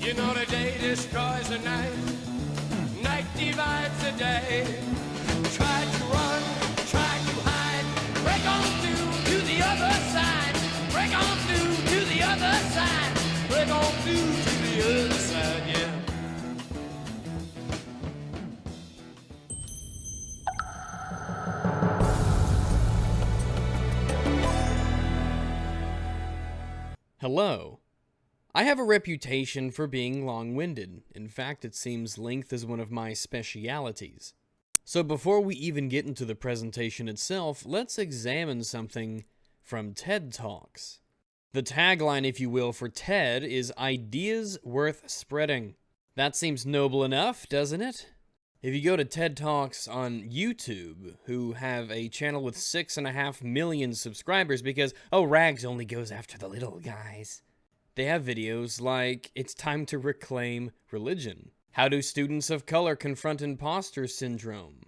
You know the day destroys the night, night divides the day. Try to run, try to hide, break on through to the other side. Break on through to the other side. Break on through to the other side, yeah. Hello. I have a reputation for being long-winded. In fact, it seems length is one of my specialities. So before we even get into the presentation itself, let's examine something from TED Talks. The tagline, if you will, for TED is Ideas Worth Spreading. That seems noble enough, doesn't it? If you go to TED Talks on YouTube, who have a channel with 6.5 million subscribers because, oh, Rags only goes after the little guys. They have videos like, It's Time to Reclaim Religion. How do students of color confront imposter syndrome?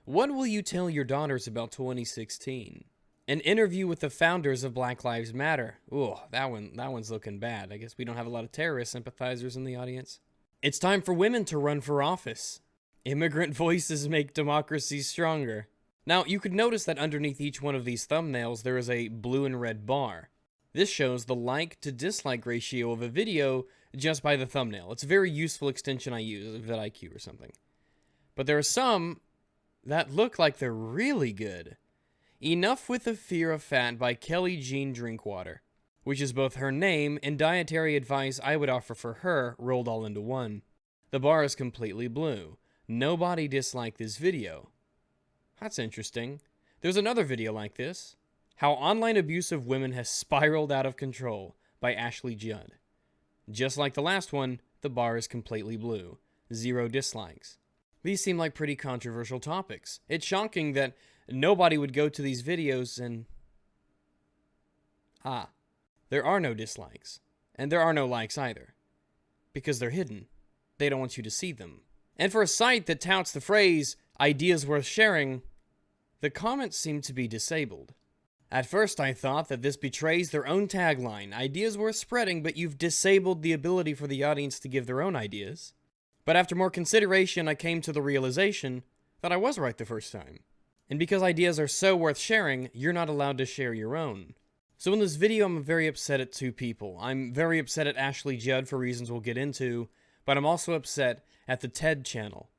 What will you tell your daughters about 2016? An interview with the founders of Black Lives Matter. Ooh, that one's looking bad. I guess we don't have a lot of terrorist sympathizers in the audience. It's time for women to run for office. Immigrant voices make democracy stronger. Now, you could notice that underneath each one of these thumbnails, there is a blue and red bar. This shows the like to dislike ratio of a video just by the thumbnail. It's a very useful extension I use, vidIQ or something. But there are some that look like they're really good. Enough with the Fear of Fat by Kelly Jean Drinkwater, which is both her name and dietary advice I would offer for her rolled all into one. The bar is completely blue. Nobody disliked this video. That's interesting. There's another video like this. How Online Abuse of Women Has Spiraled Out of Control by Ashley Judd. Just like the last one, the bar is completely blue. 0 dislikes. These seem like pretty controversial topics. It's shocking that nobody would go to these videos and... there are no dislikes. And there are no likes either. Because they're hidden. They don't want you to see them. And for a site that touts the phrase, ideas worth sharing, the comments seem to be disabled. At first I thought that this betrays their own tagline, ideas worth spreading, but you've disabled the ability for the audience to give their own ideas. But after more consideration, I came to the realization that I was right the first time. And because ideas are so worth sharing, you're not allowed to share your own. So in this video, I'm very upset at two people. I'm very upset at Ashley Judd for reasons we'll get into, but I'm also upset at the TED channel.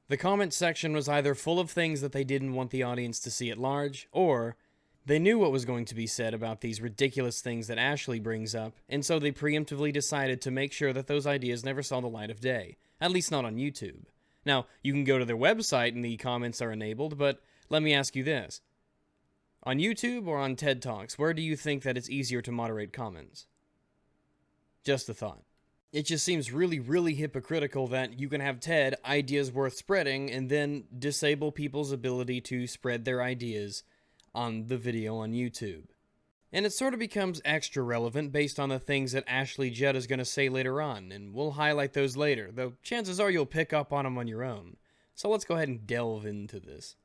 The comment section was either full of things that they didn't want the audience to see at large, or they knew what was going to be said about these ridiculous things that Ashley brings up, and so they preemptively decided to make sure that those ideas never saw the light of day, at least not on YouTube. Now, you can go to their website and the comments are enabled, but let me ask you this. On YouTube or on TED Talks, where do you think that it's easier to moderate comments? Just a thought. It just seems really, really hypocritical that you can have TED, ideas worth spreading, and then disable people's ability to spread their ideas on the video on YouTube. And it sort of becomes extra relevant based on the things that Ashley Judd is going to say later on, and we'll highlight those later, though chances are you'll pick up on them on your own. So let's go ahead and delve into this.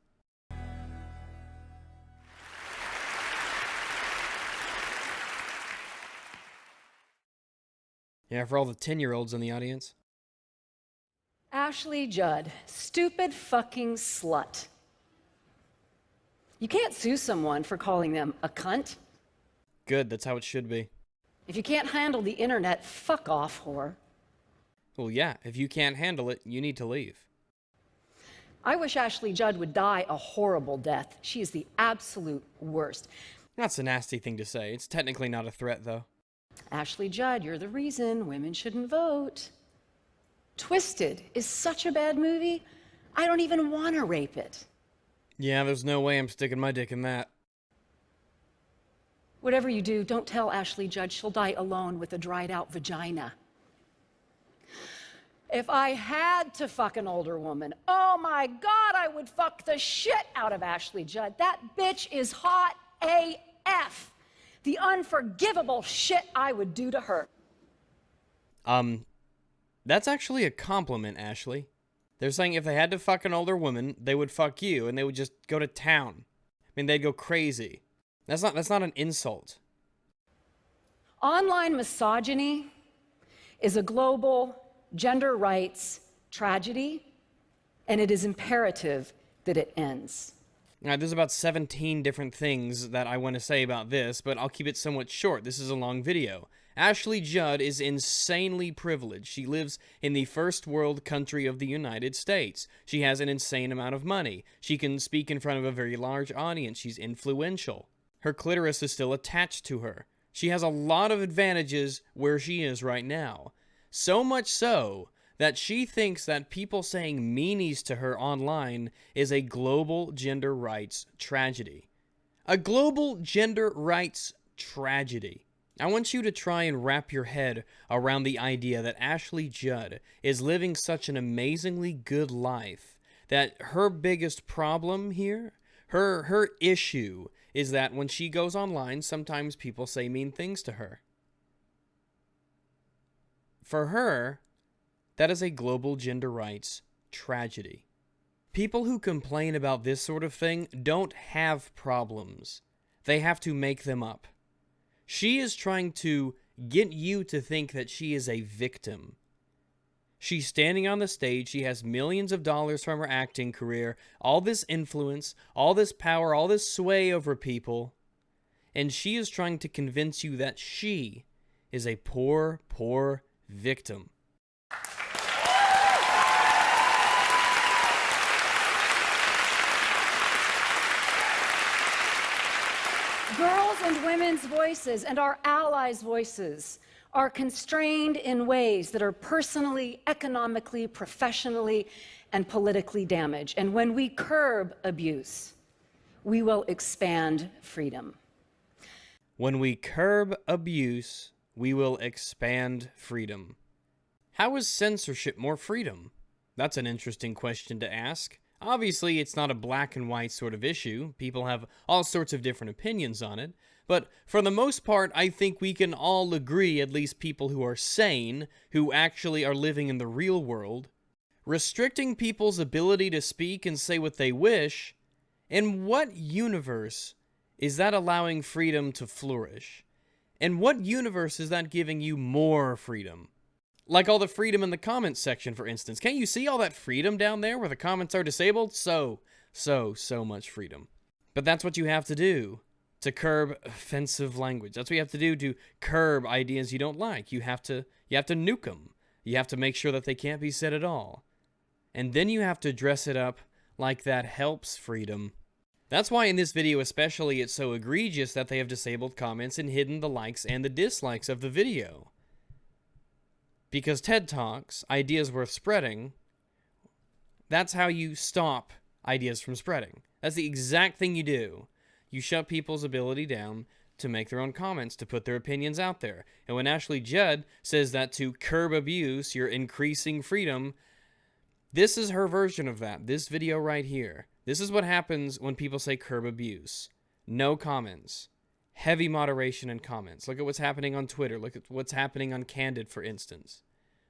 Yeah, for all the 10-year-olds in the audience. Ashley Judd, stupid fucking slut. You can't sue someone for calling them a cunt. Good, that's how it should be. If you can't handle the internet, fuck off, whore. Well, yeah, if you can't handle it, you need to leave. I wish Ashley Judd would die a horrible death. She is the absolute worst. That's a nasty thing to say. It's technically not a threat, though. Ashley Judd, you're the reason women shouldn't vote. Twisted is such a bad movie, I don't even want to rape it. Yeah, there's no way I'm sticking my dick in that. Whatever you do, don't tell Ashley Judd she'll die alone with a dried out vagina. If I had to fuck an older woman, oh my God, I would fuck the shit out of Ashley Judd. That bitch is hot AF. The unforgivable shit I would do to her. That's actually a compliment, Ashley. They're saying if they had to fuck an older woman, they would fuck you, and they would just go to town. I mean, they'd go crazy. That's not an insult. Online misogyny is a global gender rights tragedy, and it is imperative that it ends. All right, there's about 17 different things that I want to say about this, but I'll keep it somewhat short. This is a long video. Ashley Judd is insanely privileged. She lives in the first world country of the United States. She has an insane amount of money. She can speak in front of a very large audience. She's influential. Her clitoris is still attached to her. She has a lot of advantages where she is right now. So much so that she thinks that people saying meanies to her online is a global gender rights tragedy. A global gender rights tragedy. I want you to try and wrap your head around the idea that Ashley Judd is living such an amazingly good life, that her biggest problem here, her issue, is that when she goes online, sometimes people say mean things to her. For her, that is a global gender rights tragedy. People who complain about this sort of thing don't have problems. They have to make them up. She is trying to get you to think that she is a victim. She's standing on the stage, she has millions of dollars from her acting career, all this influence, all this power, all this sway over people, and she is trying to convince you that she is a poor, poor victim. Girls' and women's voices and our allies' voices are constrained in ways that are personally, economically, professionally, and politically damaged. And when we curb abuse, we will expand freedom. When we curb abuse, we will expand freedom. How is censorship more freedom? That's an interesting question to ask. Obviously, it's not a black and white sort of issue. People have all sorts of different opinions on it. But for the most part, I think we can all agree, at least people who are sane, who actually are living in the real world, restricting people's ability to speak and say what they wish, in what universe is that allowing freedom to flourish? In what universe is that giving you more freedom? Like all the freedom in the comments section, for instance. Can't you see all that freedom down there where the comments are disabled? So much freedom. But that's what you have to do to curb offensive language. That's what you have to do to curb ideas you don't like. You have to nuke them. You have to make sure that they can't be said at all. And then you have to dress it up like that helps freedom. That's why in this video especially it's so egregious that they have disabled comments and hidden the likes and the dislikes of the video. Because TED Talks, ideas worth spreading, that's how you stop ideas from spreading. That's the exact thing you do. You shut people's ability down to make their own comments, to put their opinions out there. And when Ashley Judd says that to curb abuse, you're increasing freedom, this is her version of that. This video right here. This is what happens when people say curb abuse. No comments. Heavy moderation in comments. Look at what's happening on Twitter. Look at what's happening on Candid, for instance.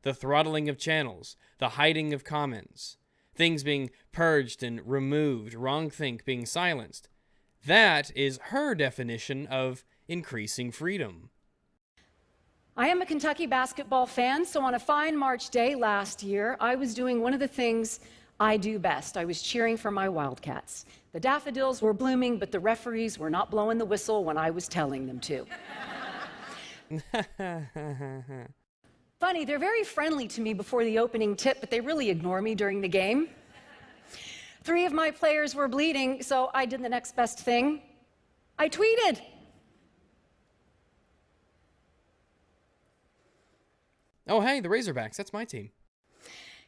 The throttling of channels. The hiding of comments. Things being purged and removed. Wrongthink being silenced. That is her definition of increasing freedom. I am a Kentucky basketball fan, so on a fine March day last year, I was doing one of the things I do best. I was cheering for my Wildcats. The daffodils were blooming, but the referees were not blowing the whistle when I was telling them to. Funny, they're very friendly to me before the opening tip, but they really ignore me during the game. 3 of my players were bleeding, so I did the next best thing. I tweeted. Oh, hey, the Razorbacks, that's my team.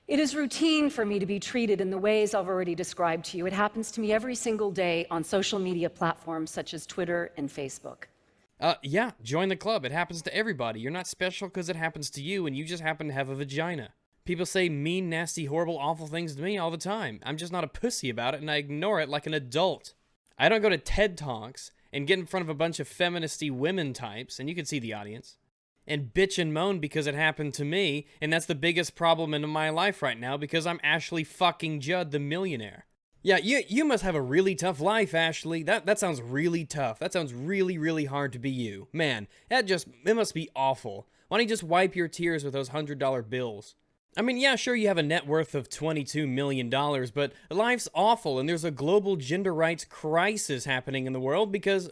It is routine for me to be treated in the ways I've already described to you. It happens to me every single day on social media platforms such as Twitter and Facebook. Yeah, join the club. It happens to everybody. You're not special because it happens to you and you just happen to have a vagina. People say mean, nasty, horrible, awful things to me all the time. I'm just not a pussy about it and I ignore it like an adult. I don't go to TED Talks and get in front of a bunch of feministy women types, and you can see the audience, and bitch and moan because it happened to me, and that's the biggest problem in my life right now because I'm Ashley fucking Judd, the millionaire. Yeah, you must have a really tough life, Ashley. That sounds really tough. That sounds really, really hard to be you. Man, it must be awful. Why don't you just wipe your tears with those $100 bills? I mean, yeah, sure, you have a net worth of $22 million, but life's awful, and there's a global gender rights crisis happening in the world because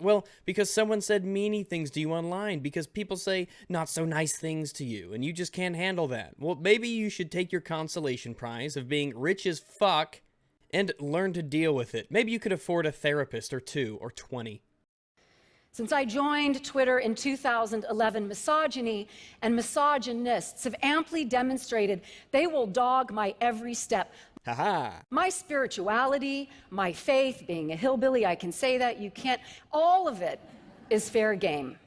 someone said meany things to you online, because people say not so nice things to you, and you just can't handle that. Well, maybe you should take your consolation prize of being rich as fuck and learn to deal with it. Maybe you could afford a therapist or 2 or 20. Since I joined Twitter in 2011, misogyny and misogynists have amply demonstrated they will dog my every step. Haha. My spirituality, my faith, being a hillbilly, I can say that, you can't, all of it is fair game.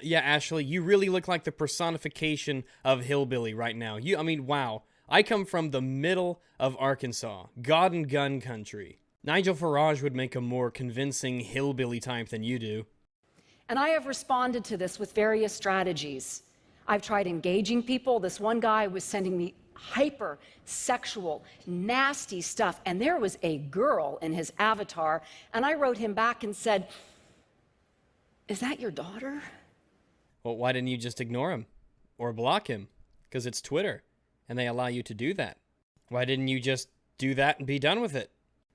Yeah, Ashley, you really look like the personification of hillbilly right now. Wow. I come from the middle of Arkansas, God and gun country. Nigel Farage would make a more convincing hillbilly type than you do. And I have responded to this with various strategies. I've tried engaging people. This one guy was sending me hyper-sexual, nasty stuff, and there was a girl in his avatar, and I wrote him back and said, "Is that your daughter?" Well, why didn't you just ignore him? Or block him? Because it's Twitter, and they allow you to do that. Why didn't you just do that and be done with it?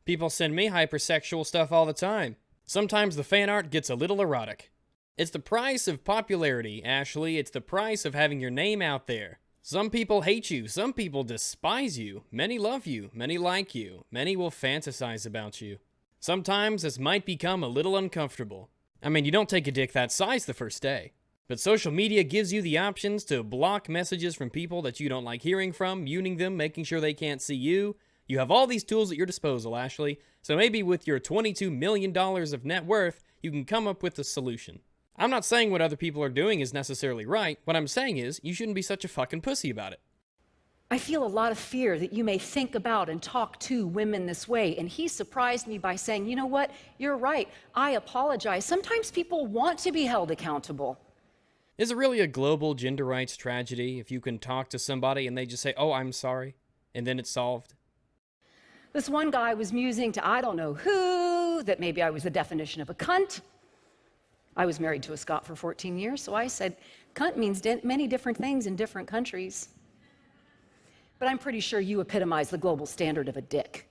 People send me hypersexual stuff all the time. Sometimes the fan art gets a little erotic. It's the price of popularity, Ashley. It's the price of having your name out there. Some people hate you. Some people despise you. Many love you. Many like you. Many will fantasize about you. Sometimes this might become a little uncomfortable. I mean, you don't take a dick that size the first day. But social media gives you the options to block messages from people that you don't like hearing from, muting them, making sure they can't see you. You have all these tools at your disposal, Ashley. So maybe with your $22 million of net worth, you can come up with a solution. I'm not saying what other people are doing is necessarily right. What I'm saying is, you shouldn't be such a fucking pussy about it. I feel a lot of fear that you may think about and talk to women this way. And he surprised me by saying, "You know what? You're right. I apologize." Sometimes people want to be held accountable. Is it really a global gender rights tragedy if you can talk to somebody and they just say, "Oh, I'm sorry," and then it's solved? This one guy was musing to I don't know who that maybe I was the definition of a cunt. I was married to a Scot for 14 years, so I said, cunt means many different things in different countries. But I'm pretty sure you epitomize the global standard of a dick.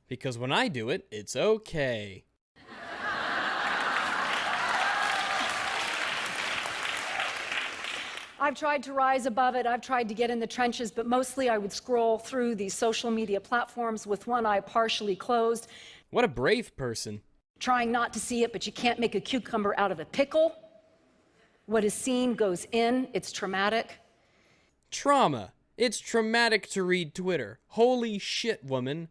Because when I do it, it's okay. I've tried to rise above it. I've tried to get in the trenches, but mostly I would scroll through these social media platforms with one eye partially closed. What a brave person. Trying not to see it, but you can't make a cucumber out of a pickle. What is seen goes in. It's traumatic. Trauma. It's traumatic to read Twitter. Holy shit, woman.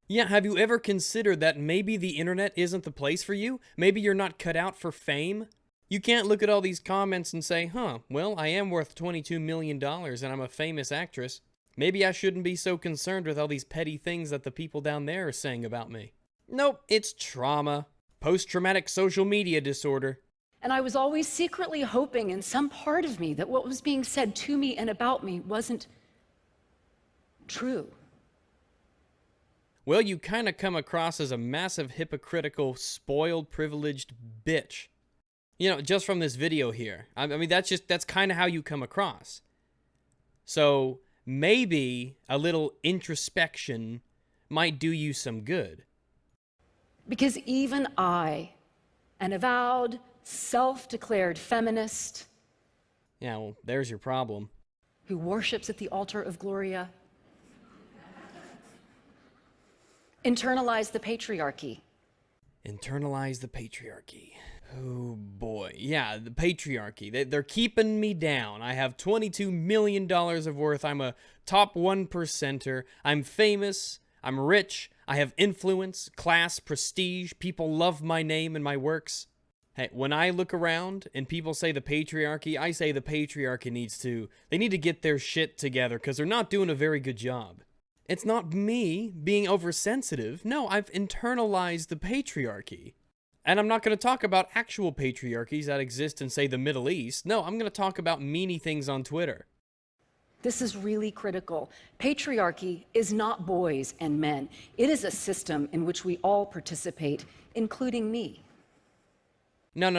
Yeah, have you ever considered that maybe the internet isn't the place for you? Maybe you're not cut out for fame? You can't look at all these comments and say, well, I am worth $22 million and I'm a famous actress. Maybe I shouldn't be so concerned with all these petty things that the people down there are saying about me. Nope, it's trauma. Post-traumatic social media disorder. And I was always secretly hoping in some part of me that what was being said to me and about me wasn't true. Well, you kind of come across as a massive, hypocritical, spoiled, privileged bitch. You know, just from this video here. I mean, that's kind of how you come across. So, maybe a little introspection might do you some good. Because even I, an avowed, self-declared feminist, Yeah, well, there's your problem. who worships at the altar of Gloria, internalize the patriarchy. Internalize the patriarchy. Oh boy. Yeah, the patriarchy. They're keeping me down. I have $22 million of worth. I'm a top 1%er. I'm famous. I'm rich. I have influence, class, prestige. People love my name and my works. Hey, when I look around and people say the patriarchy, I say the patriarchy they need to get their shit together because they're not doing a very good job. It's not me being oversensitive. No, I've internalized the patriarchy. And I'm not going to talk about actual patriarchies that exist in, say, the Middle East. No, I'm going to talk about meany things on Twitter. This is really critical. Patriarchy is not boys and men. It is a system in which we all participate, including me. No.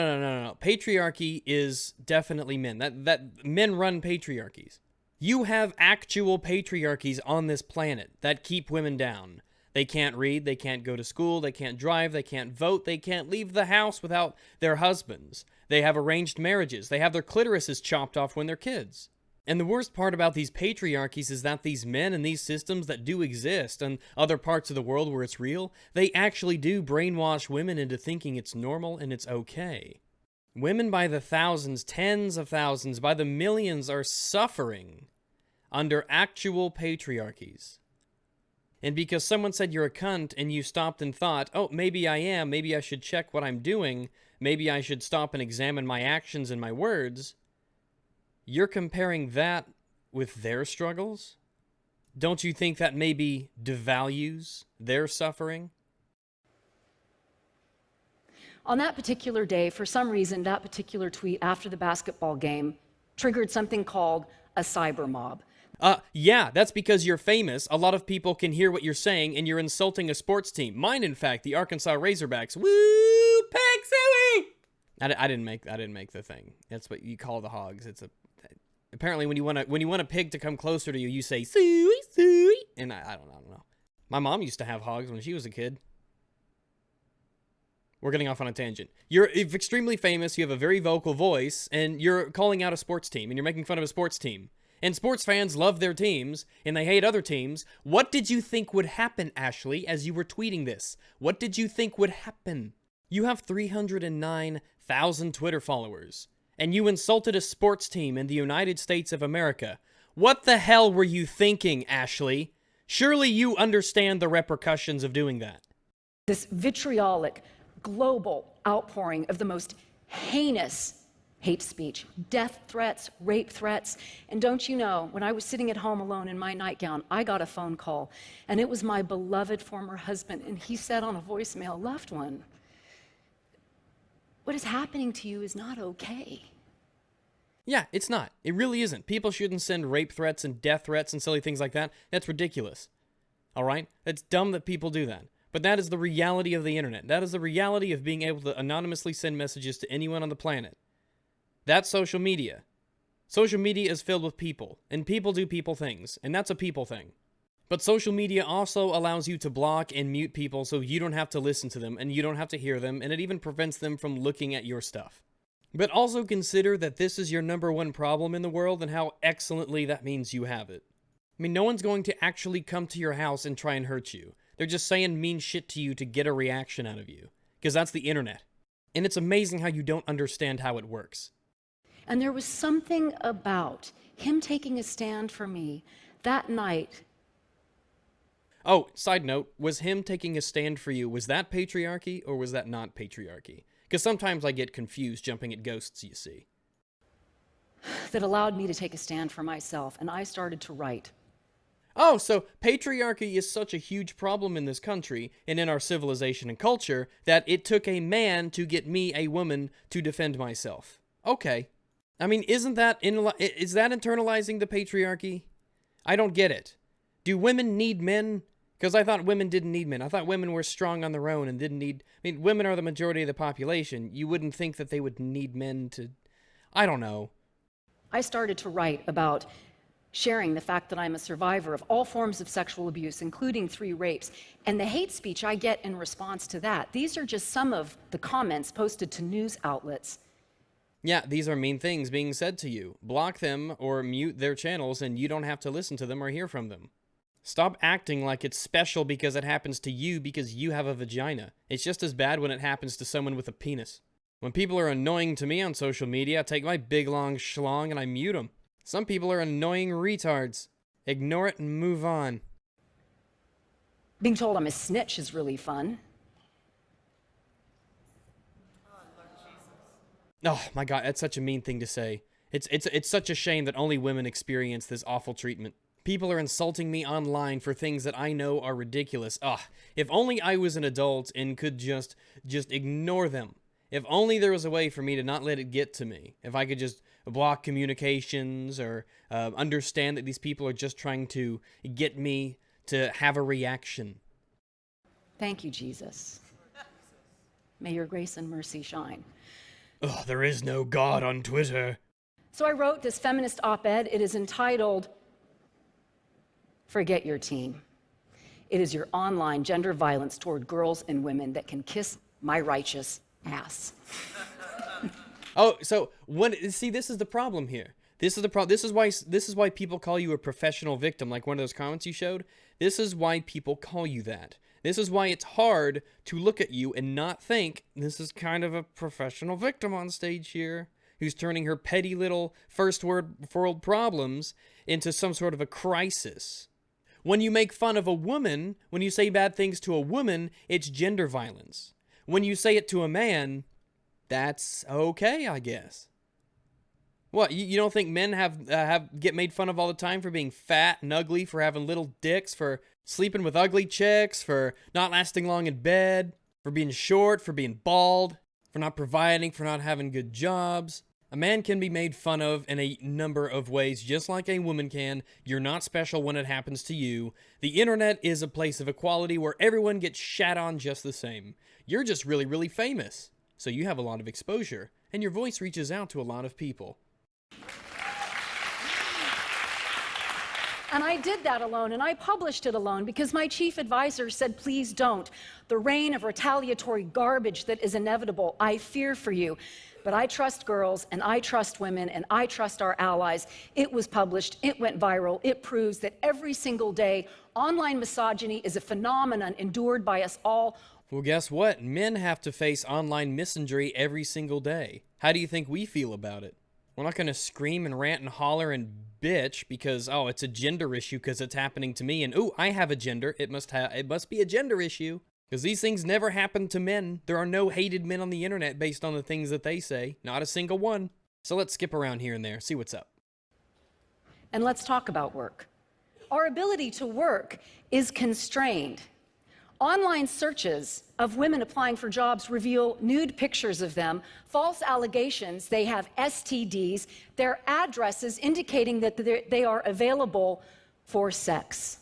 Patriarchy is definitely men. That men run patriarchies. You have actual patriarchies on this planet that keep women down. They can't read, they can't go to school, they can't drive, they can't vote, they can't leave the house without their husbands. They have arranged marriages. They have their clitorises chopped off when they're kids. And the worst part about these patriarchies is that these men and these systems that do exist and other parts of the world where it's real, they actually do brainwash women into thinking it's normal and it's okay. Women by the thousands, tens of thousands, by the millions are suffering under actual patriarchies. And because someone said you're a cunt and you stopped and thought, oh, maybe I am, maybe I should check what I'm doing, maybe I should stop and examine my actions and my words, you're comparing that with their struggles? Don't you think that maybe devalues their suffering? On that particular day, for some reason, that particular tweet after the basketball game triggered something called a cyber mob. Yeah, that's because you're famous. A lot of people can hear what you're saying, and you're insulting a sports team. Mine, in fact, the Arkansas Razorbacks. Woo, Peg Suey! I didn't make the thing. That's what you call the hogs. Apparently when you want a pig to come closer to you, you say suey, suey, and I don't know. My mom used to have hogs when she was a kid. We're getting off on a tangent. You're extremely famous. You have a very vocal voice, and you're calling out a sports team, and you're making fun of a sports team. And sports fans love their teams, and they hate other teams. What did you think would happen, Ashley, as you were tweeting this? What did you think would happen? You have 309,000 Twitter followers, and you insulted a sports team in the United States of America. What the hell were you thinking, Ashley? Surely you understand the repercussions of doing that. This vitriolic, global outpouring of the most heinous hate speech, death threats, rape threats. And don't you know, when I was sitting at home alone in my nightgown, I got a phone call, and it was my beloved former husband, and he said on a voicemail, "Loved one, what is happening to you is not okay." Yeah, it's not. It really isn't. People shouldn't send rape threats and death threats and silly things like that. That's ridiculous. All right? It's dumb that people do that. But that is the reality of the internet. That is the reality of being able to anonymously send messages to anyone on the planet. That's social media. Social media is filled with people, and people do people things, and that's a people thing. But social media also allows you to block and mute people so you don't have to listen to them, and you don't have to hear them, and it even prevents them from looking at your stuff. But also consider that this is your number one problem in the world and how excellently that means you have it. I mean, no one's going to actually come to your house and try and hurt you. They're just saying mean shit to you to get a reaction out of you, because that's the internet. And it's amazing how you don't understand how it works. And there was something about him taking a stand for me that night. Oh, side note, was him taking a stand for you, was that patriarchy or was that not patriarchy? Because sometimes I get confused jumping at ghosts, you see. That allowed me to take a stand for myself, and I started to write. Oh, so patriarchy is such a huge problem in this country and in our civilization and culture that it took a man to get me, a woman, to defend myself. Okay. I mean, is that internalizing the patriarchy? I don't get it. Do women need men? Because I thought women didn't need men. I thought women were strong on their own and didn't need... I mean, women are the majority of the population. You wouldn't think that they would need men to... I don't know. I started to write about sharing the fact that I'm a survivor of all forms of sexual abuse, including 3 rapes, and the hate speech I get in response to that. These are just some of the comments posted to news outlets. Yeah, these are mean things being said to you. Block them or mute their channels and you don't have to listen to them or hear from them. Stop acting like it's special because it happens to you because you have a vagina. It's just as bad when it happens to someone with a penis. When people are annoying to me on social media, I take my big long schlong and I mute them. Some people are annoying retards. Ignore it and move on. Being told I'm a snitch is really fun. Oh my God, that's such a mean thing to say. It's such a shame that only women experience this awful treatment. People are insulting me online for things that I know are ridiculous. If only I was an adult and could just ignore them. If only there was a way for me to not let it get to me. If I could just block communications or understand that these people are just trying to get me to have a reaction. Thank you, Jesus. May your grace and mercy shine. Oh, there is no God on Twitter. So I wrote this feminist op-ed. It is entitled, Forget Your Team. It is your online gender violence toward girls and women that can kiss my righteous ass. Oh, so see, this is the problem here. This is the problem. This is why people call you a professional victim, like one of those comments you showed. This is why people call you that. This is why it's hard to look at you and not think this is kind of a professional victim on stage here, who's turning her petty little first world problems into some sort of a crisis. When you make fun of a woman, when you say bad things to a woman, it's gender violence. When you say it to a man, that's okay, I guess. What, you don't think men get made fun of all the time for being fat and ugly, for having little dicks, for sleeping with ugly chicks, for not lasting long in bed, for being short, for being bald, for not providing, for not having good jobs? A man can be made fun of in a number of ways, just like a woman can. You're not special when it happens to you. The internet is a place of equality where everyone gets shat on just the same. You're just really, really famous, so you have a lot of exposure, and your voice reaches out to a lot of people. And I did that alone, and I published it alone because my chief advisor said, please don't. The rain of retaliatory garbage that is inevitable, I fear for you. But I trust girls, and I trust women, and I trust our allies. It was published, it went viral, it proves that every single day, online misogyny is a phenomenon endured by us all. Well, guess what? Men have to face online misandry every single day. How do you think we feel about it? We're not going to scream and rant and holler and bitch because, oh, it's a gender issue because it's happening to me, and, ooh, I have a gender. It must be a gender issue. Because these things never happen to men. There are no hated men on the internet based on the things that they say. Not a single one. So let's skip around here and there, see what's up. And let's talk about work. Our ability to work is constrained. Online searches of women applying for jobs reveal nude pictures of them, false allegations they have STDs, their addresses indicating that they are available for sex.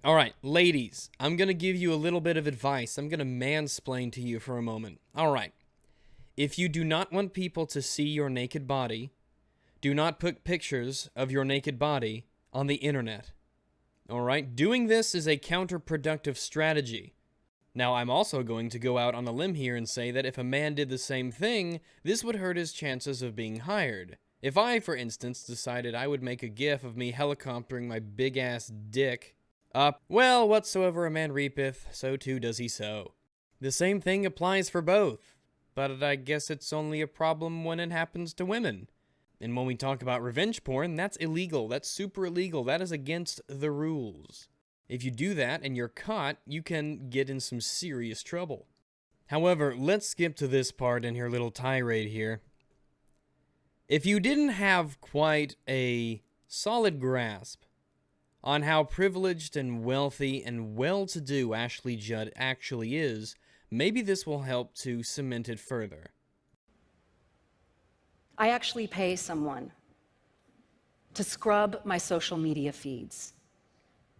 All right, ladies, I'm going to give you a little bit of advice. I'm going to mansplain to you for a moment. All right, if you do not want people to see your naked body, do not put pictures of your naked body on the internet. All right, doing this is a counterproductive strategy. Now, I'm also going to go out on a limb here and say that if a man did the same thing, this would hurt his chances of being hired. If I, for instance, decided I would make a gif of me helicoptering my big-ass dick up, well, whatsoever a man reapeth, so too does he sow. The same thing applies for both, but I guess it's only a problem when it happens to women. And when we talk about revenge porn, that's illegal. That's super illegal. That is against the rules. If you do that and you're caught, you can get in some serious trouble. However, let's skip to this part in her little tirade here. If you didn't have quite a solid grasp on how privileged and wealthy and well-to-do Ashley Judd actually is, maybe this will help to cement it further. I actually pay someone to scrub my social media feeds,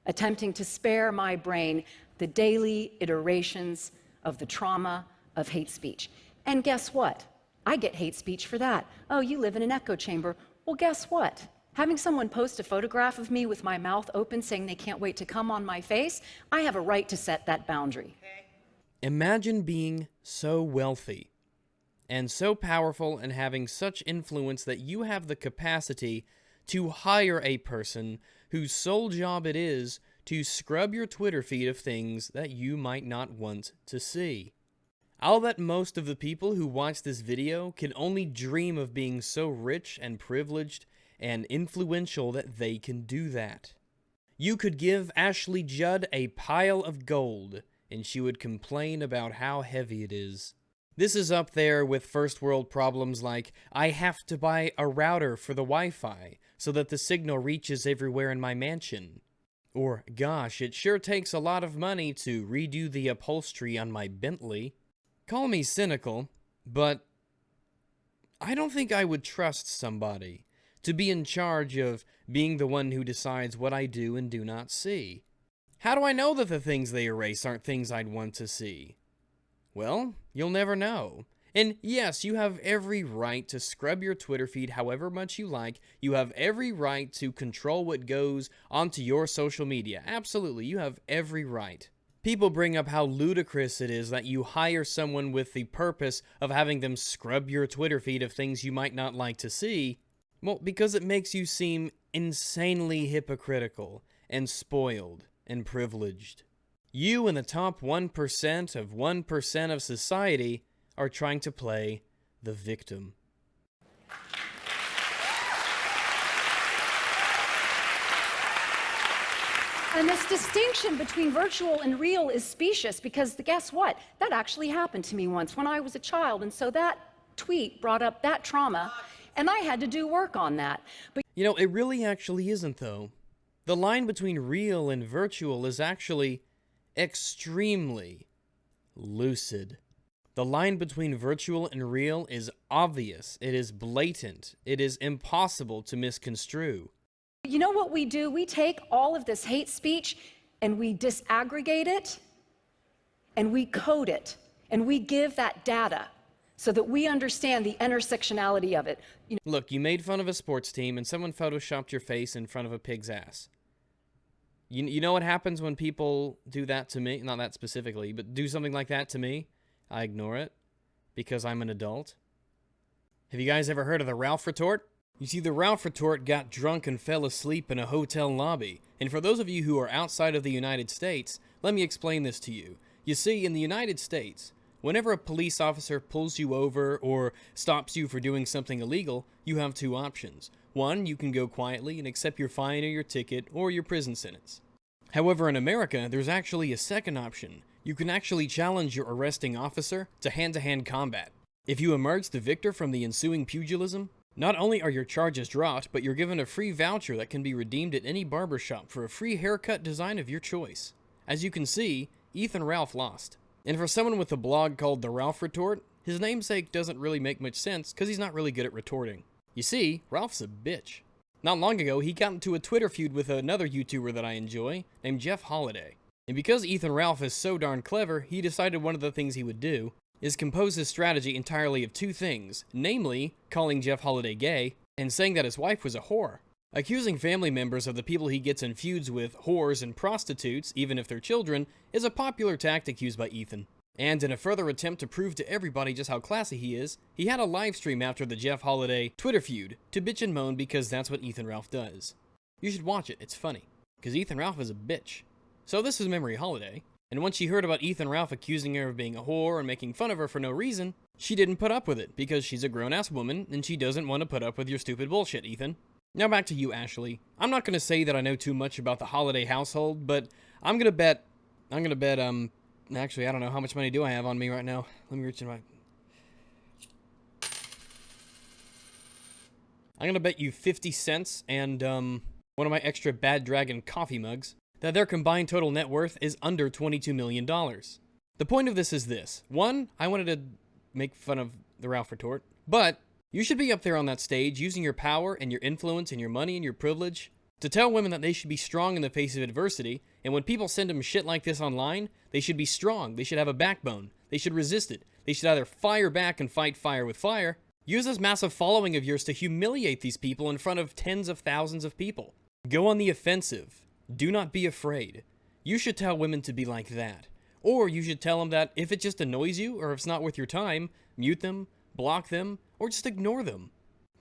attempting to spare my brain the daily iterations of the trauma of hate speech. And guess what? I get hate speech for that. Oh, you live in an echo chamber. Well, guess what? Having someone post a photograph of me with my mouth open saying they can't wait to come on my face, I have a right to set that boundary. Imagine being so wealthy and so powerful and having such influence that you have the capacity to hire a person whose sole job it is to scrub your Twitter feed of things that you might not want to see. I'll bet most of the people who watch this video can only dream of being so rich and privileged and influential that they can do that. You could give Ashley Judd a pile of gold, and she would complain about how heavy it is. This is up there with first world problems like, I have to buy a router for the Wi-Fi so that the signal reaches everywhere in my mansion. Or, gosh, it sure takes a lot of money to redo the upholstery on my Bentley. Call me cynical, but I don't think I would trust somebody to be in charge of being the one who decides what I do and do not see. How do I know that the things they erase aren't things I'd want to see? Well, you'll never know. And yes, you have every right to scrub your Twitter feed however much you like. You have every right to control what goes onto your social media. Absolutely, you have every right. People bring up how ludicrous it is that you hire someone with the purpose of having them scrub your Twitter feed of things you might not like to see. Well, because it makes you seem insanely hypocritical and spoiled and privileged. You and the top 1% of 1% of society are trying to play the victim. And this distinction between virtual and real is specious because guess what? That actually happened to me once when I was a child. And so that tweet brought up that trauma, and I had to do work on that. But you know, it really actually isn't, though. The line between real and virtual is actually extremely lucid. The line between virtual and real is obvious. It is blatant. It is impossible to misconstrue. you know what we do? We take all of this hate speech and we disaggregate it and we code it and we give that data so that we understand the intersectionality of it. Look, you made fun of a sports team and someone photoshopped your face in front of a pig's ass. You know what happens when people do that to me? Not that specifically, but do something like that to me? I ignore it because I'm an adult. Have you guys ever heard of the Ralph retort? You see, the Ralph retort got drunk and fell asleep in a hotel lobby. And for those of you who are outside of the United States, let me explain this to you. You see, in the United States, whenever a police officer pulls you over or stops you for doing something illegal, you have two options. One, you can go quietly and accept your fine or your ticket or your prison sentence. However, in America, there's actually a second option. You can actually challenge your arresting officer to hand-to-hand combat. If you emerge the victor from the ensuing pugilism, not only are your charges dropped, but you're given a free voucher that can be redeemed at any barbershop for a free haircut design of your choice. As you can see, Ethan Ralph lost. And for someone with a blog called The Ralph Retort, his namesake doesn't really make much sense because he's not really good at retorting. You see, Ralph's a bitch. Not long ago, he got into a Twitter feud with another YouTuber that I enjoy, named Jeff Holiday. And because Ethan Ralph is so darn clever, he decided one of the things he would do is compose his strategy entirely of two things, namely, calling Jeff Holiday gay, and saying that his wife was a whore. Accusing family members of the people he gets in feuds with whores and prostitutes, even if they're children, is a popular tactic used by Ethan. And in a further attempt to prove to everybody just how classy he is, he had a live stream after the Jeff Holiday Twitter feud to bitch and moan because that's what Ethan Ralph does. You should watch it, it's funny, because Ethan Ralph is a bitch. So this is Memory Holiday, and once she heard about Ethan Ralph accusing her of being a whore and making fun of her for no reason, she didn't put up with it because she's a grown-ass woman and she doesn't want to put up with your stupid bullshit, Ethan. Now back to you, Ashley. I'm not going to say that I know too much about the Holiday household, but I'm going to bet, actually, I don't know, how much money do I have on me right now? Let me reach in my... I'm going to bet you 50 cents and, one of my extra Bad Dragon coffee mugs that their combined total net worth is under $22 million. The point of this is this. One, I wanted to make fun of the Ralph retort, but you should be up there on that stage using your power and your influence and your money and your privilege to tell women that they should be strong in the face of adversity, and when people send them shit like this online, they should be strong, they should have a backbone, they should resist it, they should either fire back and fight fire with fire, use this massive following of yours to humiliate these people in front of tens of thousands of people. Go on the offensive. Do not be afraid. You should tell women to be like that. Or you should tell them that if it just annoys you, or if it's not worth your time, mute them, block them, or just ignore them.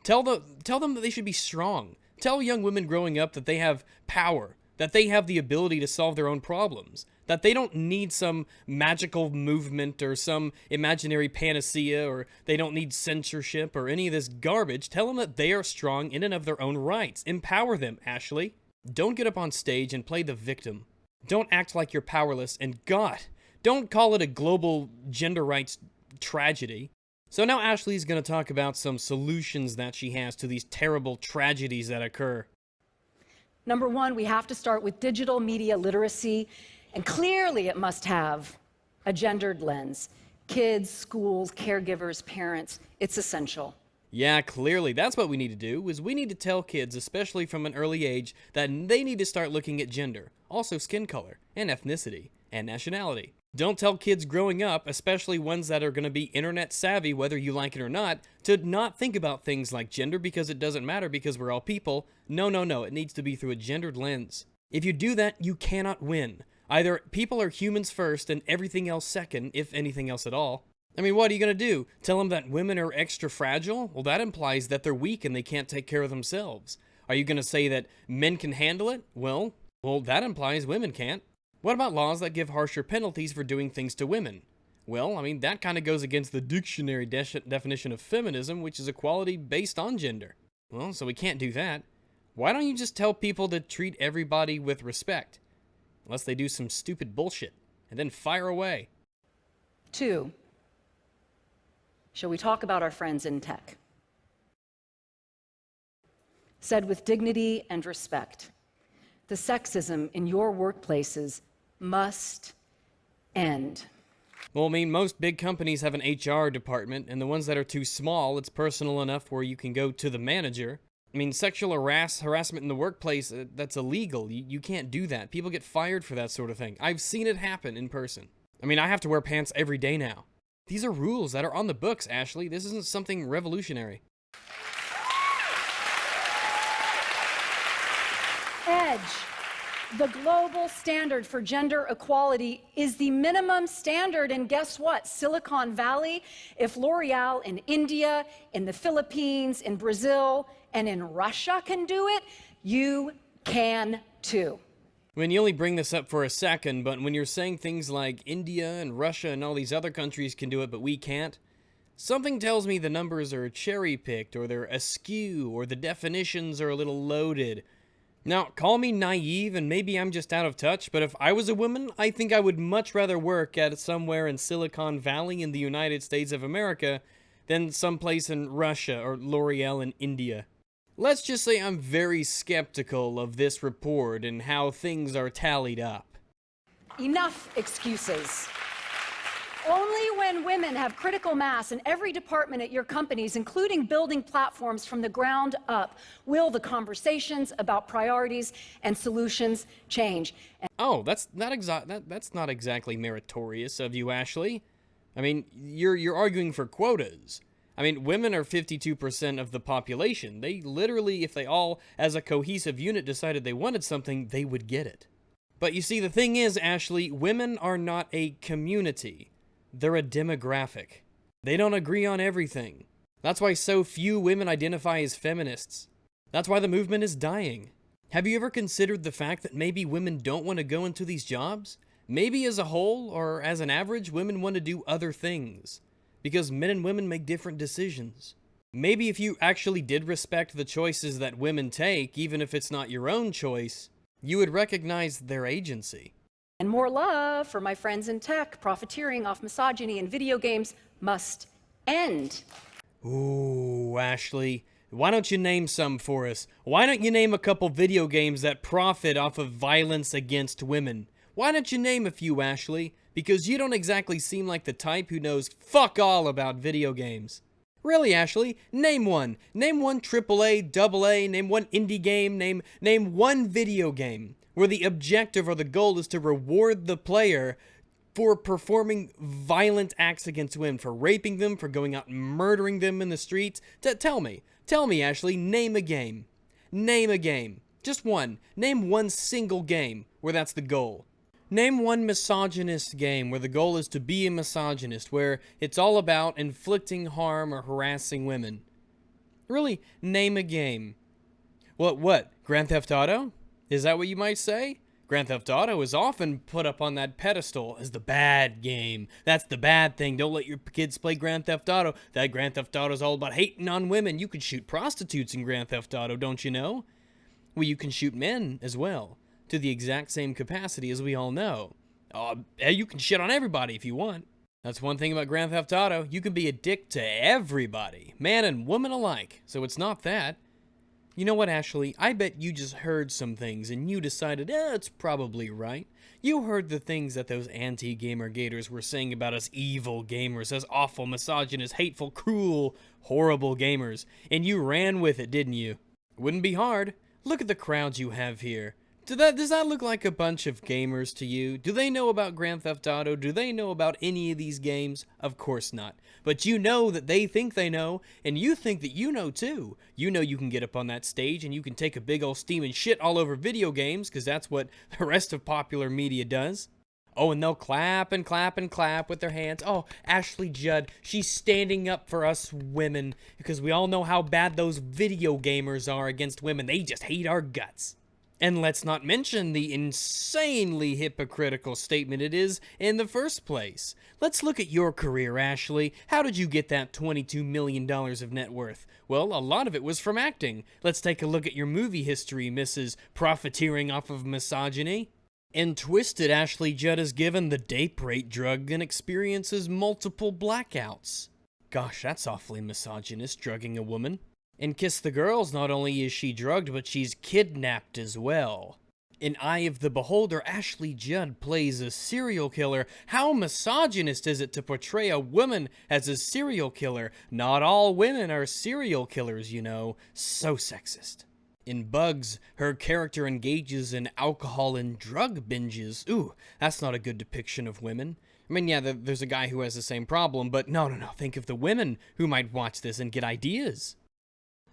Tell them that they should be strong. Tell young women growing up that they have power, that they have the ability to solve their own problems, that they don't need some magical movement or some imaginary panacea, or they don't need censorship or any of this garbage. Tell them that they are strong in and of their own rights. Empower them, Ashley. Don't get up on stage and play the victim. Don't act like you're powerless, and God, don't call it a global gender rights tragedy. So now Ashley's going to talk about some solutions that she has to these terrible tragedies that occur. Number one, we have to start with digital media literacy, and clearly it must have a gendered lens. Kids, schools, caregivers, parents, it's essential. Yeah, clearly, that's what we need to do, is we need to tell kids, especially from an early age, that they need to start looking at gender, also skin color, and ethnicity, and nationality. Don't tell kids growing up, especially ones that are going to be internet savvy, whether you like it or not, to not think about things like gender because it doesn't matter because we're all people. No, no, no, it needs to be through a gendered lens. If you do that, you cannot win. Either people are humans first and everything else second, if anything else at all. I mean, what are you going to do? Tell them that women are extra fragile? Well, that implies that they're weak and they can't take care of themselves. Are you going to say that men can handle it? Well, that implies women can't. What about laws that give harsher penalties for doing things to women? Well, I mean, that kind of goes against the dictionary definition of feminism, which is equality based on gender. Well, so we can't do that. Why don't you just tell people to treat everybody with respect? Unless they do some stupid bullshit, and then fire away. 2, shall we talk about our friends in tech? Said with dignity and respect, the sexism in your workplaces must end. Well, I mean, most big companies have an HR department, and the ones that are too small, it's personal enough where you can go to the manager. I mean, sexual harassment in the workplace, that's illegal. You can't do that. People get fired for that sort of thing. I've seen it happen in person. I mean, I have to wear pants every day now. These are rules that are on the books, Ashley. This isn't something revolutionary. EDGE, the global standard for gender equality, is the minimum standard. And guess what? Silicon Valley, if L'Oreal in India, in the Philippines, in Brazil, and in Russia can do it, you can too. When you only bring this up for a second, but when you're saying things like India and Russia and all these other countries can do it, but we can't, something tells me the numbers are cherry-picked, or they're askew, or the definitions are a little loaded. Now, call me naive, and maybe I'm just out of touch, but if I was a woman, I think I would much rather work at somewhere in Silicon Valley in the United States of America than someplace in Russia or L'Oreal in India. Let's just say I'm very skeptical of this report and how things are tallied up. Enough excuses. Only when women have critical mass in every department at your companies, including building platforms from the ground up, will the conversations about priorities and solutions change. Oh, that's not exactly meritorious of you, Ashley. I mean, you're arguing for quotas. I mean, women are 52% of the population. They literally, if they all, as a cohesive unit, decided they wanted something, they would get it. But you see, the thing is, Ashley, women are not a community. They're a demographic. They don't agree on everything. That's why so few women identify as feminists. That's why the movement is dying. Have you ever considered the fact that maybe women don't want to go into these jobs? Maybe as a whole, or as an average, women want to do other things. Because men and women make different decisions. Maybe if you actually did respect the choices that women take, even if it's not your own choice, you would recognize their agency. And more love for my friends in tech. Profiteering off misogyny in video games must end. Ooh, Ashley, why don't you name some for us? Why don't you name a couple video games that profit off of violence against women? Why don't you name a few, Ashley? Because you don't exactly seem like the type who knows fuck all about video games. Really, Ashley, name one. Name one AAA, AA, name one indie game, name one video game where the objective or the goal is to reward the player for performing violent acts against women, for raping them, for going out and murdering them in the streets. Tell me, Ashley, name a game. Name a game. Just one. Name one single game where that's the goal. Name one misogynist game where the goal is to be a misogynist, where it's all about inflicting harm or harassing women. Really, name a game. What? Grand Theft Auto? Is that what you might say? Grand Theft Auto is often put up on that pedestal as the bad game. That's the bad thing. Don't let your kids play Grand Theft Auto. That Grand Theft Auto is all about hating on women. You can shoot prostitutes in Grand Theft Auto, don't you know? Well, you can shoot men as well, to the exact same capacity as we all know. You can shit on everybody if you want. That's one thing about Grand Theft Auto. You can be a dick to everybody, man and woman alike. So it's not that. You know what, Ashley? I bet you just heard some things and you decided, it's probably right. You heard the things that those anti-gamergaters were saying about us evil gamers, us awful, misogynist, hateful, cruel, horrible gamers, and you ran with it, didn't you? Wouldn't be hard. Look at the crowds you have here. Does that look like a bunch of gamers to you? Do they know about Grand Theft Auto? Do they know about any of these games? Of course not. But you know that they think they know, and you think that you know too. You know you can get up on that stage and you can take a big old steaming shit all over video games, because that's what the rest of popular media does. Oh, and they'll clap and clap and clap with their hands. Oh, Ashley Judd, she's standing up for us women, because we all know how bad those video gamers are against women. They just hate our guts. And let's not mention the insanely hypocritical statement it is in the first place. Let's look at your career, Ashley. How did you get that $22 million of net worth? Well, a lot of it was from acting. Let's take a look at your movie history, Mrs. Profiteering off of Misogyny. In Twisted, Ashley Judd is given the date rate drug and experiences multiple blackouts. Gosh, that's awfully misogynist, drugging a woman. In Kiss the Girls, not only is she drugged, but she's kidnapped as well. In Eye of the Beholder, Ashley Judd plays a serial killer. How misogynist is it to portray a woman as a serial killer? Not all women are serial killers, you know. So sexist. In Bugs, her character engages in alcohol and drug binges. Ooh, that's not a good depiction of women. I mean, yeah, there's a guy who has the same problem, but no. Think of the women who might watch this and get ideas.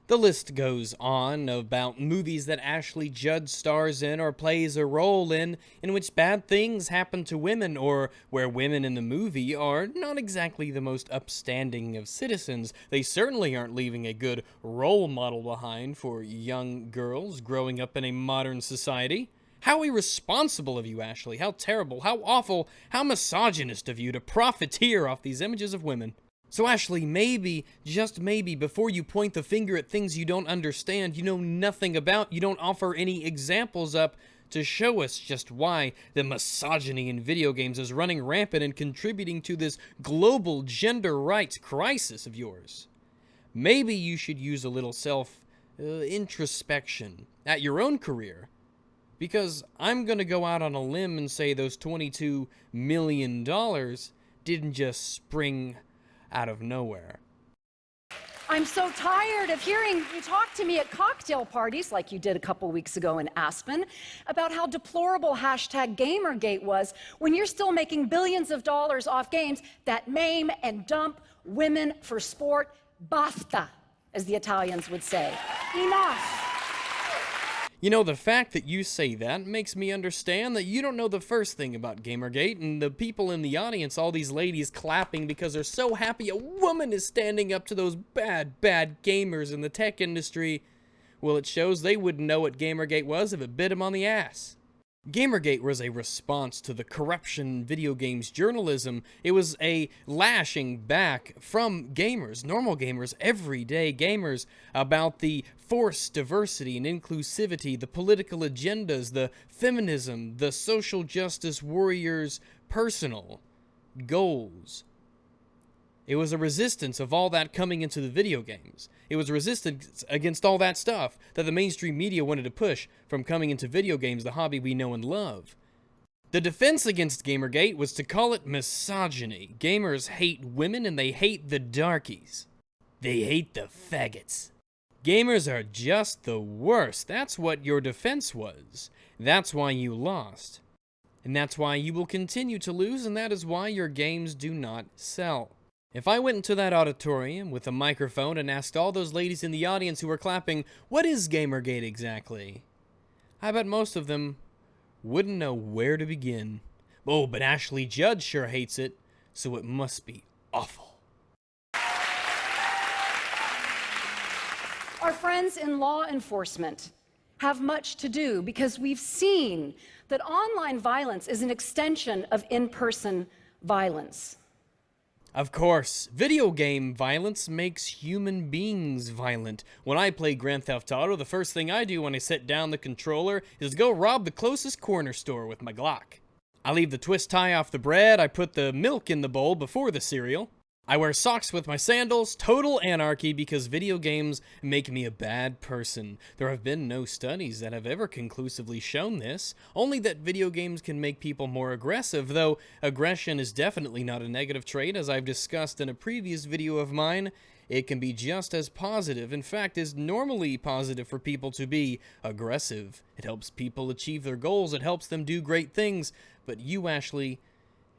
The list goes on about movies that Ashley Judd stars in or plays a role in which bad things happen to women, or where women in the movie are not exactly the most upstanding of citizens. They certainly aren't leaving a good role model behind for young girls growing up in a modern society. How irresponsible of you, Ashley. How terrible, how awful, how misogynist of you to profiteer off these images of women. So Ashley, maybe, just maybe, before you point the finger at things you don't understand, you know nothing about, you don't offer any examples up to show us just why the misogyny in video games is running rampant and contributing to this global gender rights crisis of yours. Maybe you should use a little introspection at your own career. Because I'm going to go out on a limb and say those $22 million didn't just spring out of nowhere. I'm so tired of hearing you talk to me at cocktail parties, like you did a couple weeks ago in Aspen, about how deplorable #Gamergate was, when you're still making billions of dollars off games that maim and dump women for sport. Basta, as the Italians would say. Enough. You know, the fact that you say that makes me understand that you don't know the first thing about Gamergate, and the people in the audience, all these ladies clapping because they're so happy a woman is standing up to those bad gamers in the tech industry. Well, it shows they wouldn't know what Gamergate was if it bit them on the ass. Gamergate was a response to the corruption in video games journalism. It was a lashing back from gamers, normal gamers, everyday gamers, about the forced diversity and inclusivity, the political agendas, the feminism, the social justice warriors' personal goals. It was a resistance of all that coming into the video games. It was resistance against all that stuff that the mainstream media wanted to push from coming into video games, the hobby we know and love. The defense against Gamergate was to call it misogyny. Gamers hate women and they hate the darkies. They hate the faggots. Gamers are just the worst. That's what your defense was. That's why you lost. And that's why you will continue to lose, and that is why your games do not sell. If I went into that auditorium with a microphone and asked all those ladies in the audience who were clapping, what is Gamergate exactly? I bet most of them wouldn't know where to begin. Oh, but Ashley Judd sure hates it, so it must be awful. Our friends in law enforcement have much to do, because we've seen that online violence is an extension of in-person violence. Of course, video game violence makes human beings violent. When I play Grand Theft Auto, the first thing I do when I set down the controller is go rob the closest corner store with my Glock. I leave the twist tie off the bread, I put the milk in the bowl before the cereal. I wear socks with my sandals, total anarchy because video games make me a bad person. There have been no studies that have ever conclusively shown this, only that video games can make people more aggressive, though aggression is definitely not a negative trait, as I've discussed in a previous video of mine. It can be just as positive, in fact, is normally positive for people to be aggressive. It helps people achieve their goals, it helps them do great things, but you, Ashley,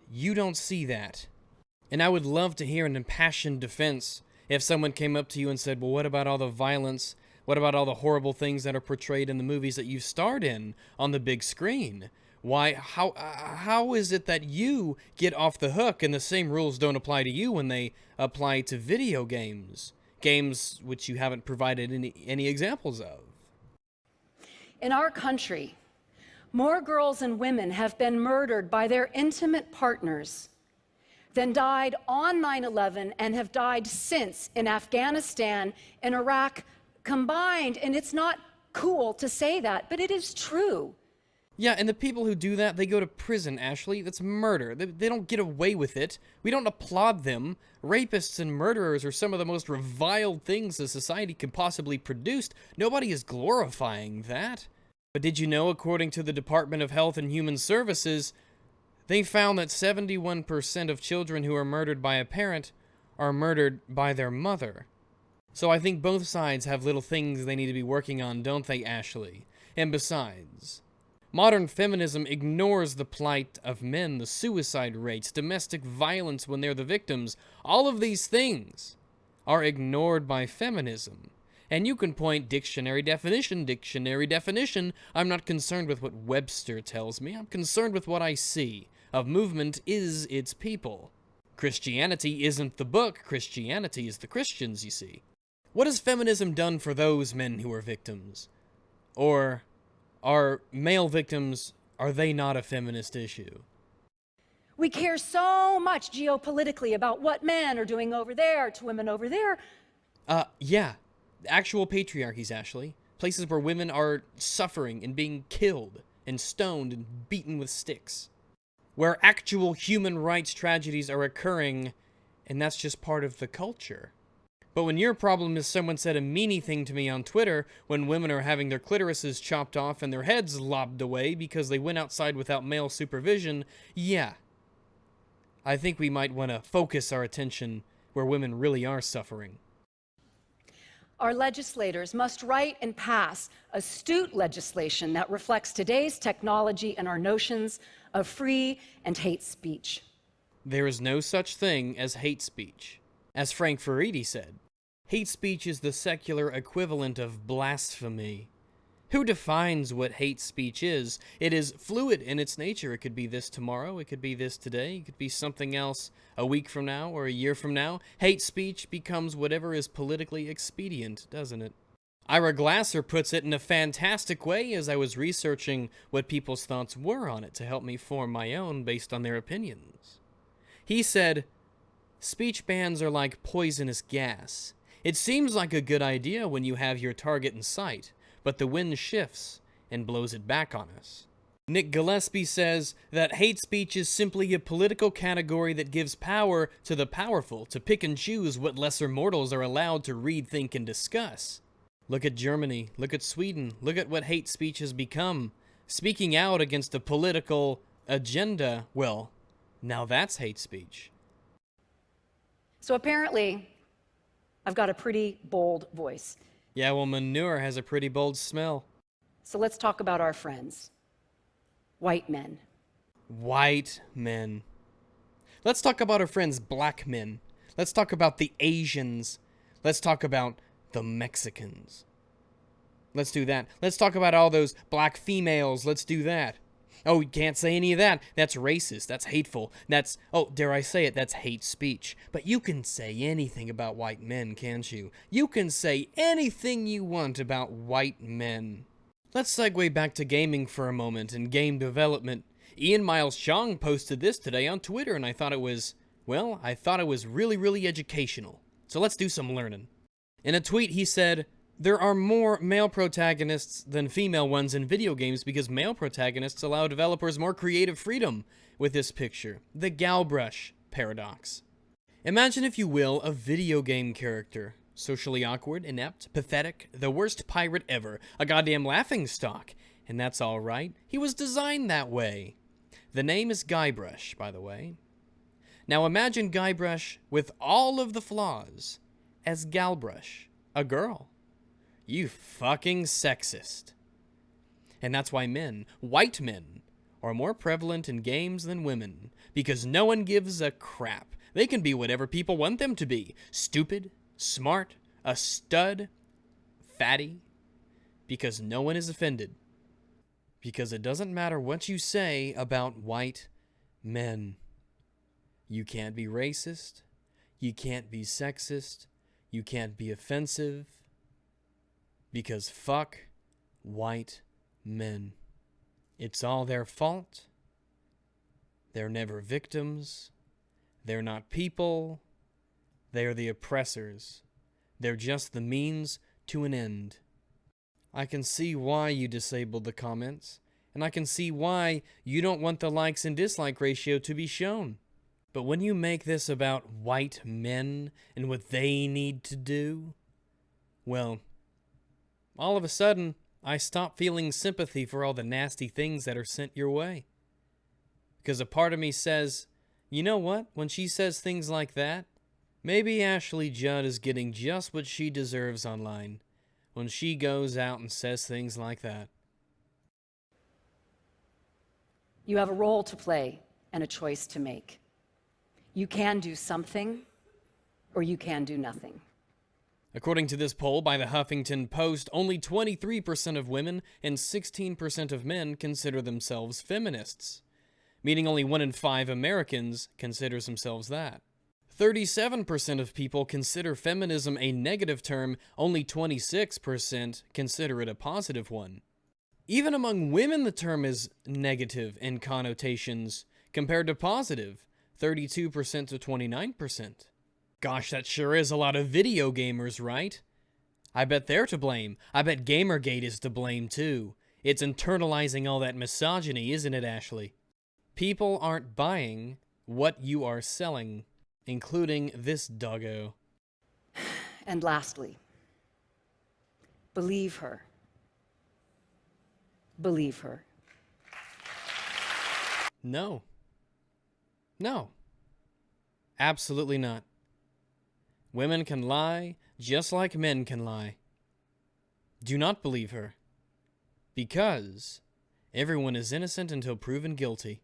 you don't see that. And I would love to hear an impassioned defense if someone came up to you and said, well, what about all the violence? What about all the horrible things that are portrayed in the movies that you've starred in on the big screen? Why, how is it that you get off the hook and the same rules don't apply to you when they apply to video games? Games which you haven't provided any examples of. In our country, more girls and women have been murdered by their intimate partners than died on 9/11 and have died since in Afghanistan and Iraq combined. And it's not cool to say that, but it is true. Yeah, and the people who do that, they go to prison, Ashley. That's murder. They don't get away with it. We don't applaud them. Rapists and murderers are some of the most reviled things a society can possibly produce. Nobody is glorifying that. But did you know, according to the Department of Health and Human Services, they found that 71% of children who are murdered by a parent are murdered by their mother. So I think both sides have little things they need to be working on, don't they, Ashley? And besides, modern feminism ignores the plight of men, the suicide rates, domestic violence when they're the victims. All of these things are ignored by feminism. And you can point dictionary definition. I'm not concerned with what Webster tells me. I'm concerned with what I see. Of movement is its people. Christianity isn't the book. Christianity is the Christians, you see. What has feminism done for those men who are victims? Or are male victims, are they not a feminist issue? We care so much geopolitically about what men are doing over there to women over there. Yeah. Actual patriarchies, Ashley. Places where women are suffering and being killed and stoned and beaten with sticks. Where actual human rights tragedies are occurring, and that's just part of the culture. But when your problem is someone said a meanie thing to me on Twitter when women are having their clitorises chopped off and their heads lobbed away because they went outside without male supervision, yeah. I think we might want to focus our attention where women really are suffering. Our legislators must write and pass astute legislation that reflects today's technology and our notions of free and hate speech. There is no such thing as hate speech. As Frank Furedi said, hate speech is the secular equivalent of blasphemy. Who defines what hate speech is? It is fluid in its nature. It could be this tomorrow, it could be this today, it could be something else a week from now or a year from now. Hate speech becomes whatever is politically expedient, doesn't it? Ira Glasser puts it in a fantastic way as I was researching what people's thoughts were on it to help me form my own based on their opinions. He said, speech bans are like poisonous gas. It seems like a good idea when you have your target in sight, but the wind shifts and blows it back on us. Nick Gillespie says that hate speech is simply a political category that gives power to the powerful to pick and choose what lesser mortals are allowed to read, think, and discuss. Look at Germany, look at Sweden, look at what hate speech has become. Speaking out against a political agenda, well, now that's hate speech. So apparently, I've got a pretty bold voice. Yeah, well, manure has a pretty bold smell. So let's talk about our friends. White men. White men. Let's talk about our friends, black men. Let's talk about the Asians. Let's talk about the Mexicans. Let's do that. Let's talk about all those black females. Let's do that. Oh, you can't say any of that. That's racist. That's hateful. That's, oh, dare I say it, that's hate speech. But you can say anything about white men, can't you? You can say anything you want about white men. Let's segue back to gaming for a moment and game development. Ian Miles Chong posted this today on Twitter, and I thought it was, well, I thought it was really, really educational. So let's do some learning. In a tweet, he said, there are more male protagonists than female ones in video games because male protagonists allow developers more creative freedom with this picture, the Galbrush paradox. Imagine, if you will, a video game character. Socially awkward, inept, pathetic, the worst pirate ever, a goddamn laughingstock. And that's alright, he was designed that way. The name is Guybrush, by the way. Now imagine Guybrush with all of the flaws as Galbrush, a girl. You fucking sexist. And that's why men, white men, are more prevalent in games than women, because no one gives a crap. They can be whatever people want them to be. Stupid, smart, a stud, fatty, because no one is offended. Because it doesn't matter what you say about white men. You can't be racist, you can't be sexist, you can't be offensive, because fuck white men. It's all their fault. They're never victims. They're not people. They are the oppressors. They're just the means to an end. I can see why you disabled the comments, and I can see why you don't want the likes and dislike ratio to be shown. But when you make this about white men and what they need to do, well, all of a sudden, I stop feeling sympathy for all the nasty things that are sent your way. Because a part of me says, you know what? When she says things like that, maybe Ashley Judd is getting just what she deserves online when she goes out and says things like that. You have a role to play and a choice to make. You can do something, or you can do nothing. According to this poll by the Huffington Post, only 23% of women and 16% of men consider themselves feminists, meaning only 1 in 5 Americans considers themselves that. 37% of people consider feminism a negative term, only 26% consider it a positive one. Even among women, the term is negative in connotations compared to positive, 32% to 29%. Gosh, that sure is a lot of video gamers, right? I bet they're to blame. I bet Gamergate is to blame too. It's internalizing all that misogyny, isn't it, Ashley? People aren't buying what you are selling, including this doggo. And lastly, believe her. Believe her. No. No. Absolutely not. Women can lie just like men can lie. Do not believe her. Because everyone is innocent until proven guilty.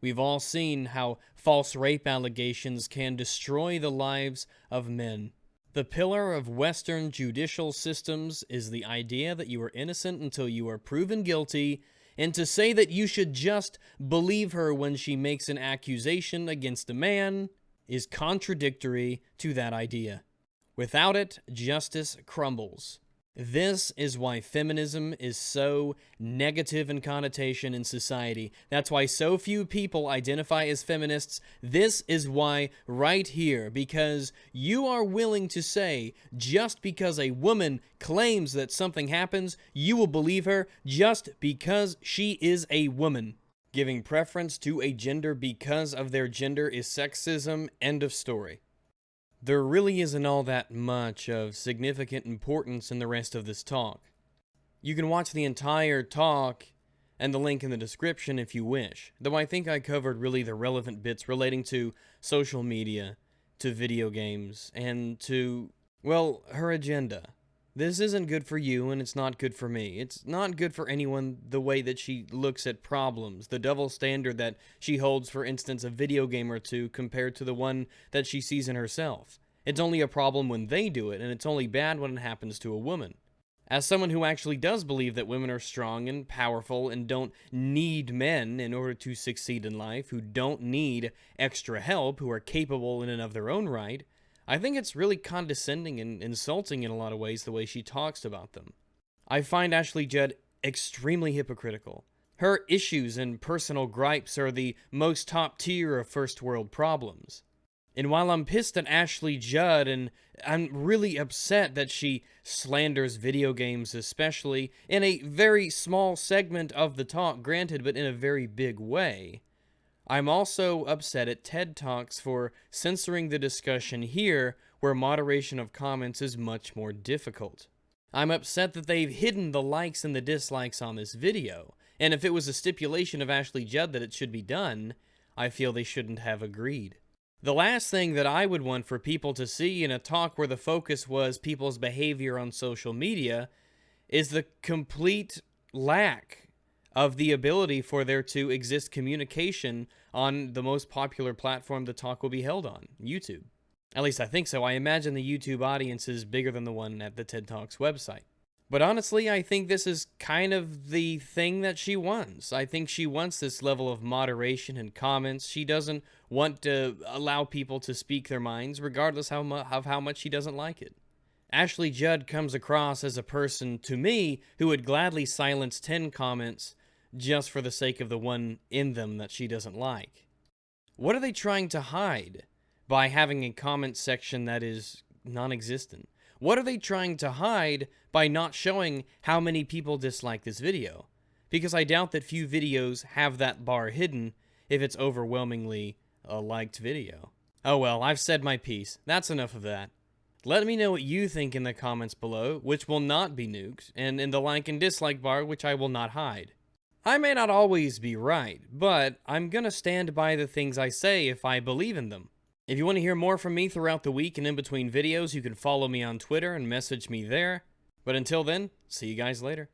We've all seen how false rape allegations can destroy the lives of men. The pillar of Western judicial systems is the idea that you are innocent until you are proven guilty, and to say that you should just believe her when she makes an accusation against a man is contradictory to that idea. Without it, justice crumbles. This is why feminism is so negative in connotation in society. That's why so few people identify as feminists. This is why right here, because you are willing to say just because a woman claims that something happens, you will believe her just because she is a woman. Giving preference to a gender because of their gender is sexism, end of story. There really isn't all that much of significant importance in the rest of this talk. You can watch the entire talk and the link in the description if you wish, though I think I covered really the relevant bits relating to social media, to video games, and to, well, her agenda. This isn't good for you, and it's not good for me. It's not good for anyone the way that she looks at problems, the double standard that she holds, for instance, a video game or two compared to the one that she sees in herself. It's only a problem when they do it, and it's only bad when it happens to a woman. As someone who actually does believe that women are strong and powerful and don't need men in order to succeed in life, who don't need extra help, who are capable in and of their own right, I think it's really condescending and insulting in a lot of ways the way she talks about them. I find Ashley Judd extremely hypocritical. Her issues and personal gripes are the most top tier of first world problems. And while I'm pissed at Ashley Judd and I'm really upset that she slanders video games, especially in a very small segment of the talk, granted, but in a very big way, I'm also upset at TED Talks for censoring the discussion here where moderation of comments is much more difficult. I'm upset that they've hidden the likes and the dislikes on this video, and if it was a stipulation of Ashley Judd that it should be done, I feel they shouldn't have agreed. The last thing that I would want for people to see in a talk where the focus was people's behavior on social media is the complete lack of the ability for there to exist communication on the most popular platform the talk will be held on, YouTube. At least I think so. I imagine the YouTube audience is bigger than the one at the TED Talks website. But honestly, I think this is kind of the thing that she wants. I think she wants this level of moderation in comments. She doesn't want to allow people to speak their minds, regardless of how much she doesn't like it. Ashley Judd comes across as a person, to me, who would gladly silence 10 comments just for the sake of the one in them that she doesn't like. What are they trying to hide by having a comment section that is non-existent? What are they trying to hide by not showing how many people dislike this video? Because I doubt that few videos have that bar hidden if it's overwhelmingly a liked video. Oh well, I've said my piece. That's enough of that. Let me know what you think in the comments below, which will not be nuked, and in the like and dislike bar, which I will not hide. I may not always be right, but I'm gonna stand by the things I say if I believe in them. If you want to hear more from me throughout the week and in between videos, you can follow me on Twitter and message me there. But until then, see you guys later.